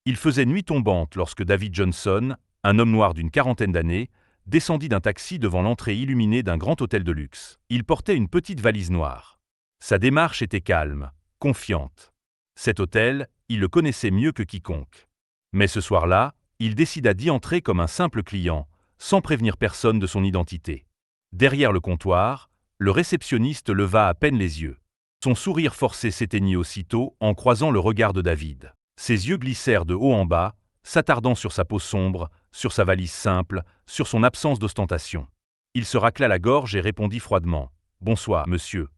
Il faisait nuit tombante lorsque David Johnson, un homme noir d'une quarantaine d'années, descendit d'un taxi devant l'entrée illuminée d'un grand hôtel de luxe. Il portait une petite valise noire. Sa démarche était calme, confiante. Cet hôtel, il le connaissait mieux que quiconque. Mais ce soir-là, il décida d'y entrer comme un simple client, sans prévenir personne de son identité. Derrière le comptoir, le réceptionniste leva à peine les yeux. Son sourire forcé s'éteignit aussitôt en croisant le regard de David. Ses yeux glissèrent de haut en bas, s'attardant sur sa peau sombre, sur sa valise simple, sur son absence d'ostentation. Il se racla la gorge et répondit froidement « Bonsoir, monsieur.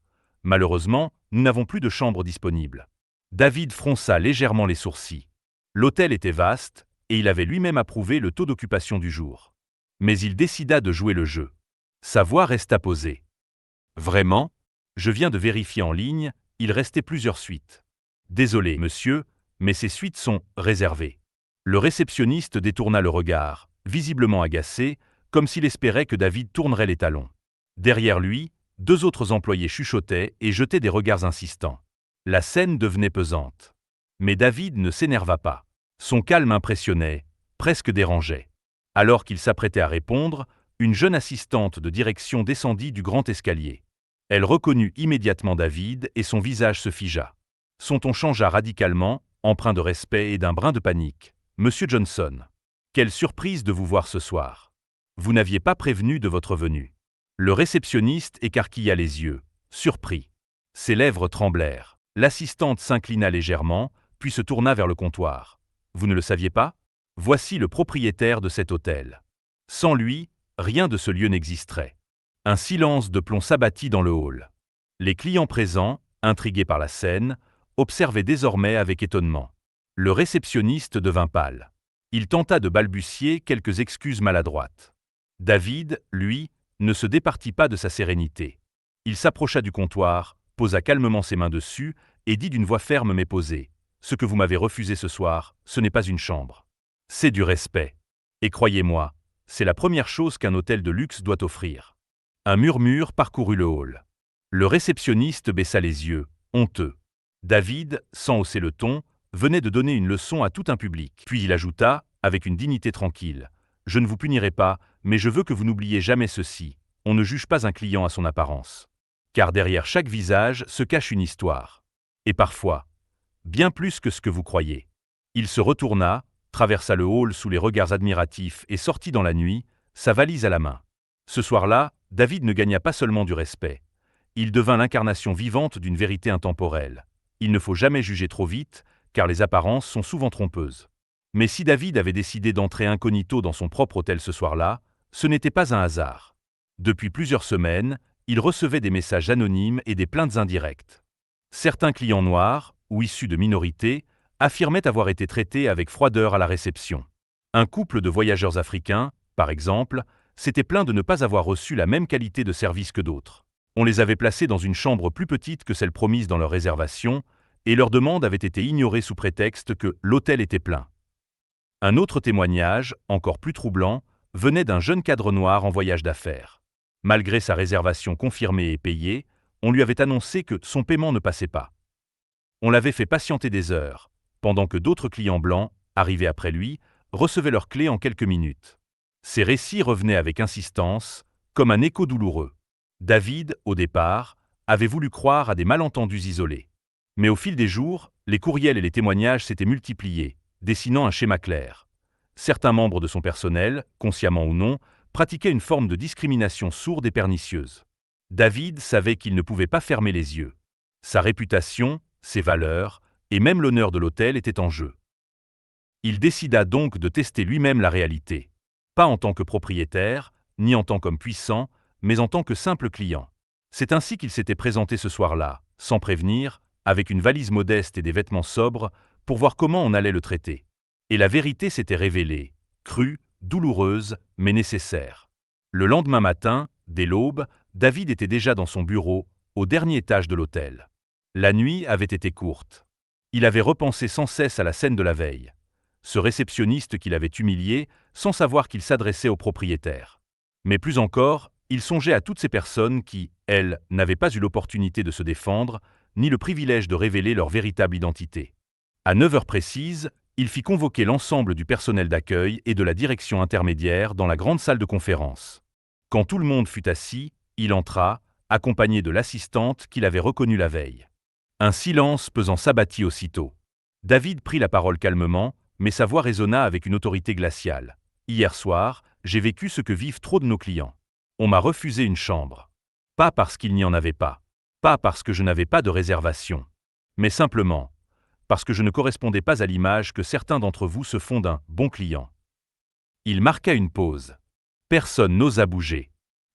Malheureusement, nous n'avons plus de chambre disponible. » David fronça légèrement les sourcils. L'hôtel était vaste, et il avait lui-même approuvé le taux d'occupation du jour. Mais il décida de jouer le jeu. Sa voix resta posée. « Vraiment ? Je viens de vérifier en ligne, il restait plusieurs suites. Désolé, monsieur, mais ces suites sont réservées. » Le réceptionniste détourna le regard, visiblement agacé, comme s'il espérait que David tournerait les talons. Derrière lui, deux autres employés chuchotaient et jetaient des regards insistants. La scène devenait pesante. Mais David ne s'énerva pas. Son calme impressionnait, presque dérangeait. Alors qu'il s'apprêtait à répondre, une jeune assistante de direction descendit du grand escalier. Elle reconnut immédiatement David et son visage se figea. Son ton changea radicalement, empreint de respect et d'un brin de panique. « Monsieur Johnson, quelle surprise de vous voir ce soir. Vous n'aviez pas prévenu de votre venue. » Le réceptionniste écarquilla les yeux, surpris. Ses lèvres tremblèrent. L'assistante s'inclina légèrement, puis se tourna vers le comptoir. « Vous ne le saviez pas ? Voici le propriétaire de cet hôtel. Sans lui, rien de ce lieu n'existerait. » Un silence de plomb s'abattit dans le hall. Les clients présents, intrigués par la scène, observaient désormais avec étonnement. Le réceptionniste devint pâle. Il tenta de balbutier quelques excuses maladroites. David, lui, ne se départit pas de sa sérénité. Il s'approcha du comptoir, posa calmement ses mains dessus et dit d'une voix ferme mais posée « Ce que vous m'avez refusé ce soir, ce n'est pas une chambre. C'est du respect. Et croyez-moi, c'est la première chose qu'un hôtel de luxe doit offrir. » Un murmure parcourut le hall. Le réceptionniste baissa les yeux, honteux. David, sans hausser le ton, venait de donner une leçon à tout un public. Puis il ajouta, avec une dignité tranquille, « Je ne vous punirai pas, mais je veux que vous n'oubliez jamais ceci. On ne juge pas un client à son apparence. Car derrière chaque visage se cache une histoire. Et parfois, bien plus que ce que vous croyez. » Il se retourna, traversa le hall sous les regards admiratifs et sortit dans la nuit, sa valise à la main. Ce soir-là, David ne gagna pas seulement du respect. Il devint l'incarnation vivante d'une vérité intemporelle. Il ne faut jamais juger trop vite, car les apparences sont souvent trompeuses. Mais si David avait décidé d'entrer incognito dans son propre hôtel ce soir-là, ce n'était pas un hasard. Depuis plusieurs semaines, il recevait des messages anonymes et des plaintes indirectes. Certains clients noirs, ou issus de minorités, affirmaient avoir été traités avec froideur à la réception. Un couple de voyageurs africains, par exemple, s'était plaint de ne pas avoir reçu la même qualité de service que d'autres. On les avait placés dans une chambre plus petite que celle promise dans leur réservation, et leur demande avait été ignorée sous prétexte que l'hôtel était plein. Un autre témoignage, encore plus troublant, venait d'un jeune cadre noir en voyage d'affaires. Malgré sa réservation confirmée et payée, on lui avait annoncé que son paiement ne passait pas. On l'avait fait patienter des heures, pendant que d'autres clients blancs, arrivés après lui, recevaient leurs clés en quelques minutes. Ces récits revenaient avec insistance, comme un écho douloureux. David, au départ, avait voulu croire à des malentendus isolés. Mais au fil des jours, les courriels et les témoignages s'étaient multipliés, dessinant un schéma clair. Certains membres de son personnel, consciemment ou non, pratiquaient une forme de discrimination sourde et pernicieuse. David savait qu'il ne pouvait pas fermer les yeux. Sa réputation, ses valeurs, et même l'honneur de l'hôtel étaient en jeu. Il décida donc de tester lui-même la réalité. Pas en tant que propriétaire, ni en tant qu'homme puissant, mais en tant que simple client. C'est ainsi qu'il s'était présenté ce soir-là, sans prévenir, avec une valise modeste et des vêtements sobres, pour voir comment on allait le traiter. Et la vérité s'était révélée, crue, douloureuse, mais nécessaire. Le lendemain matin, dès l'aube, David était déjà dans son bureau, au dernier étage de l'hôtel. La nuit avait été courte. Il avait repensé sans cesse à la scène de la veille. Ce réceptionniste qu'il avait humilié, sans savoir qu'il s'adressait au propriétaire. Mais plus encore, il songeait à toutes ces personnes qui, elles, n'avaient pas eu l'opportunité de se défendre, ni le privilège de révéler leur véritable identité. À 9 heures précises, Il fit convoquer l'ensemble du personnel d'accueil et de la direction intermédiaire dans la grande salle de conférence. Quand tout le monde fut assis, il entra, accompagné de l'assistante qu'il avait reconnue la veille. Un silence pesant s'abattit aussitôt. David prit la parole calmement, mais sa voix résonna avec une autorité glaciale. « Hier soir, j'ai vécu ce que vivent trop de nos clients. On m'a refusé une chambre. Pas parce qu'il n'y en avait pas. Pas parce que je n'avais pas de réservation. Mais simplement parce que je ne correspondais pas à l'image que certains d'entre vous se font d'un bon client. » Il marqua une pause. Personne n'osa bouger.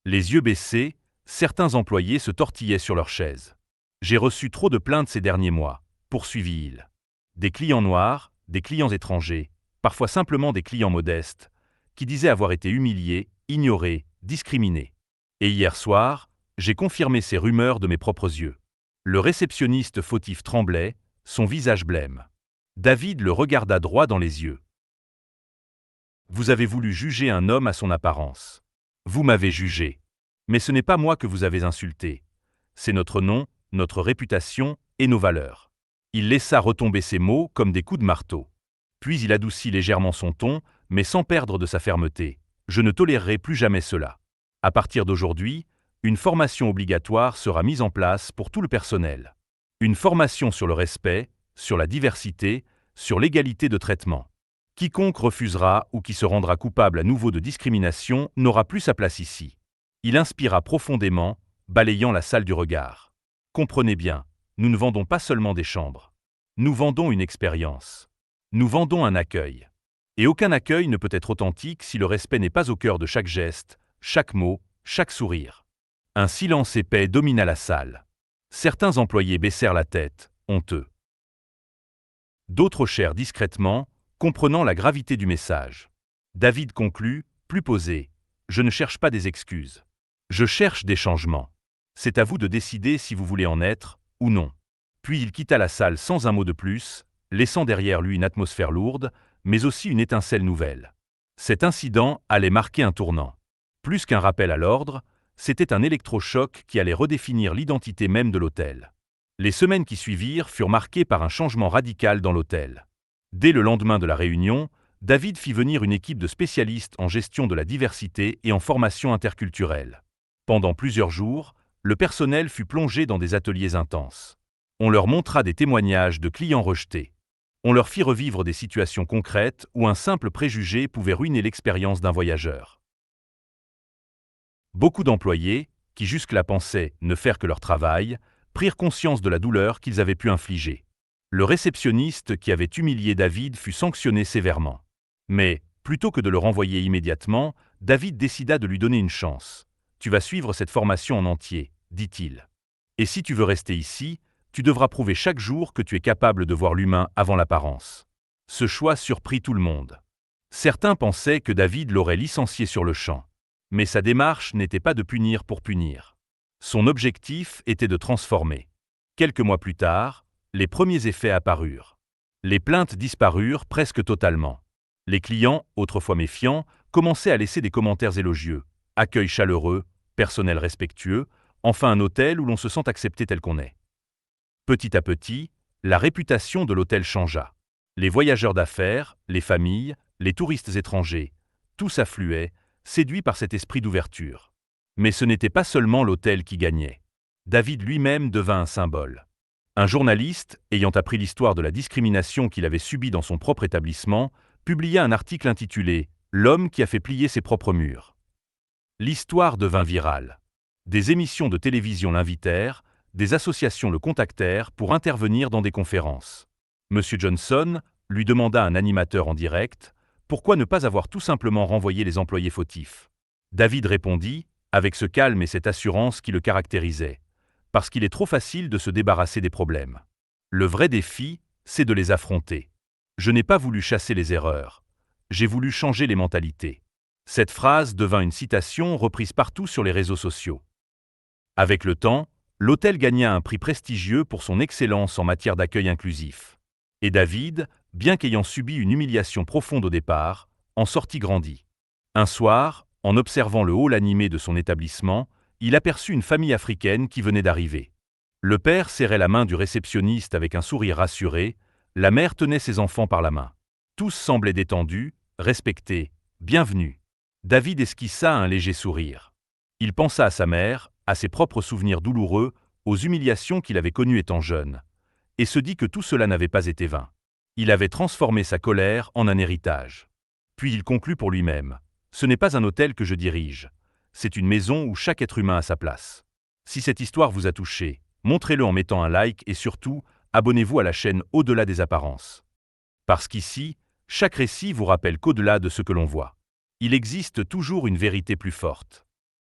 Les yeux baissés, certains employés se tortillaient sur leurs chaises. « J'ai reçu trop de plaintes ces derniers mois, » poursuivit-il. Des clients noirs, des clients étrangers, parfois simplement des clients modestes, qui disaient avoir été humiliés, ignorés, discriminés. Et hier soir, j'ai confirmé ces rumeurs de mes propres yeux. Le réceptionniste fautif tremblait, son visage blême. David le regarda droit dans les yeux. « Vous avez voulu juger un homme à son apparence. Vous m'avez jugé. Mais ce n'est pas moi que vous avez insulté. C'est notre nom, notre réputation et nos valeurs. » Il laissa retomber ces mots comme des coups de marteau. Puis il adoucit légèrement son ton, mais sans perdre de sa fermeté. « Je ne tolérerai plus jamais cela. À partir d'aujourd'hui, une formation obligatoire sera mise en place pour tout le personnel. Une formation sur le respect, sur la diversité, sur l'égalité de traitement. Quiconque refusera ou qui se rendra coupable à nouveau de discrimination n'aura plus sa place ici. » Il inspira profondément, balayant la salle du regard. « Comprenez bien, nous ne vendons pas seulement des chambres. Nous vendons une expérience. Nous vendons un accueil. Et aucun accueil ne peut être authentique si le respect n'est pas au cœur de chaque geste, chaque mot, chaque sourire. » Un silence épais domina la salle. Certains employés baissèrent la tête, honteux. D'autres hochèrent discrètement, comprenant la gravité du message. David conclut, plus posé. « Je ne cherche pas des excuses. Je cherche des changements. C'est à vous de décider si vous voulez en être ou non. » Puis il quitta la salle sans un mot de plus, laissant derrière lui une atmosphère lourde, mais aussi une étincelle nouvelle. Cet incident allait marquer un tournant. Plus qu'un rappel à l'ordre, c'était un électrochoc qui allait redéfinir l'identité même de l'hôtel. Les semaines qui suivirent furent marquées par un changement radical dans l'hôtel. Dès le lendemain de la réunion, David fit venir une équipe de spécialistes en gestion de la diversité et en formation interculturelle. Pendant plusieurs jours, le personnel fut plongé dans des ateliers intenses. On leur montra des témoignages de clients rejetés. On leur fit revivre des situations concrètes où un simple préjugé pouvait ruiner l'expérience d'un voyageur. Beaucoup d'employés, qui jusque-là pensaient ne faire que leur travail, prirent conscience de la douleur qu'ils avaient pu infliger. Le réceptionniste qui avait humilié David fut sanctionné sévèrement. Mais, plutôt que de le renvoyer immédiatement, David décida de lui donner une chance. « Tu vas suivre cette formation en entier, » dit-il. « Et si tu veux rester ici, tu devras prouver chaque jour que tu es capable de voir l'humain avant l'apparence. » Ce choix surprit tout le monde. Certains pensaient que David l'aurait licencié sur le champ. Mais sa démarche n'était pas de punir pour punir. Son objectif était de transformer. Quelques mois plus tard, les premiers effets apparurent. Les plaintes disparurent presque totalement. Les clients, autrefois méfiants, commençaient à laisser des commentaires élogieux. Accueil chaleureux, personnel respectueux, enfin un hôtel où l'on se sent accepté tel qu'on est. Petit à petit, la réputation de l'hôtel changea. Les voyageurs d'affaires, les familles, les touristes étrangers, tous affluaient, séduits par cet esprit d'ouverture. Mais ce n'était pas seulement l'hôtel qui gagnait. David lui-même devint un symbole. Un journaliste, ayant appris l'histoire de la discrimination qu'il avait subie dans son propre établissement, publia un article intitulé « L'homme qui a fait plier ses propres murs ». L'histoire devint virale. Des émissions de télévision l'invitèrent, des associations le contactèrent pour intervenir dans des conférences. M. Johnson lui demanda un animateur en direct « Pourquoi ne pas avoir tout simplement renvoyé les employés fautifs ?» David répondit, avec ce calme et cette assurance qui le caractérisaient, « Parce qu'il est trop facile de se débarrasser des problèmes. Le vrai défi, c'est de les affronter. Je n'ai pas voulu chasser les erreurs. J'ai voulu changer les mentalités. » Cette phrase devint une citation reprise partout sur les réseaux sociaux. Avec le temps, l'hôtel gagna un prix prestigieux pour son excellence en matière d'accueil inclusif. Et David, bien qu'ayant subi une humiliation profonde au départ, en sortit grandi. Un soir, en observant le hall animé de son établissement, il aperçut une famille africaine qui venait d'arriver. Le père serrait la main du réceptionniste avec un sourire rassuré, la mère tenait ses enfants par la main. Tous semblaient détendus, respectés, bienvenus. David esquissa un léger sourire. Il pensa à sa mère, à ses propres souvenirs douloureux, aux humiliations qu'il avait connues étant jeune, et se dit que tout cela n'avait pas été vain. Il avait transformé sa colère en un héritage. Puis il conclut pour lui-même. Ce n'est pas un hôtel que je dirige. C'est une maison où chaque être humain a sa place. Si cette histoire vous a touché, montrez-le en mettant un like et surtout, abonnez-vous à la chaîne Au-delà des apparences. Parce qu'ici, chaque récit vous rappelle qu'au-delà de ce que l'on voit, il existe toujours une vérité plus forte.